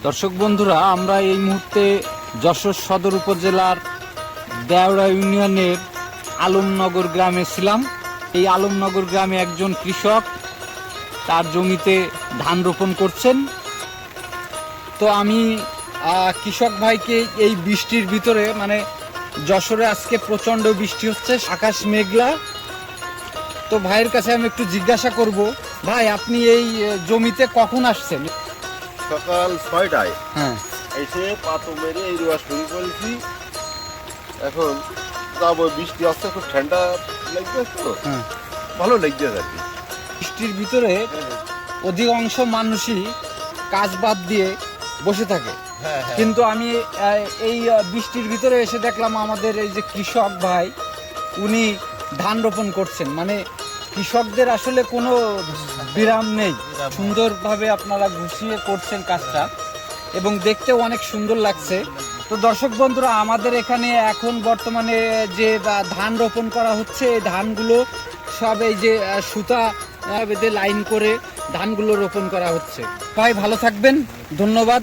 দর্শক বন্ধুরা, আমরা এই মুহূর্তে যশোর সদর উপজেলার দেওড়া ইউনিয়নের আলমনগর গ্রামে ছিলাম। এই আলমনগর গ্রামে একজন কৃষক তার জমিতে ধান রোপণ করছেন। তো আমি কৃষক ভাইকে এই বৃষ্টির ভিতরে, মানে যশোরে আজকে প্রচণ্ড বৃষ্টি হচ্ছে, আকাশ মেঘলা, তো ভাইয়ের কাছে আমি একটু জিজ্ঞাসা করব, ভাই আপনি এই জমিতে কখন আসছেন? সকাল 6টায় হ্যাঁ, এসে পাতো মেরে এই রোয়া শুরু করেছি। এখন যাবো, বৃষ্টি আসছে, খুব ঠান্ডা লাগছে, তো হ্যাঁ। ভালো লাগছে আর কি। বৃষ্টির ভিতরে অধিকাংশ মানুষই কাজ বাদ দিয়ে বসে থাকে, কিন্তু আমি এই বৃষ্টির ভিতরে এসে দেখলাম আমাদের এই যে কৃষক ভাই, উনি ধান রোপণ করছেন। মানে কৃষকদের আসলে কোনো বিরাম নেই, সুন্দরভাবে আপনারা গুছিয়ে করছেন কাজটা এবং দেখতেও অনেক সুন্দর লাগছে। তো দর্শক বন্ধুরা, আমাদের এখানে এখন বর্তমানে যে ধান রোপণ করা হচ্ছে, এই ধানগুলো সব এই যে সুতা বেঁধে লাইন করে ধানগুলো রোপণ করা হচ্ছে। ভাই ভালো থাকবেন, ধন্যবাদ।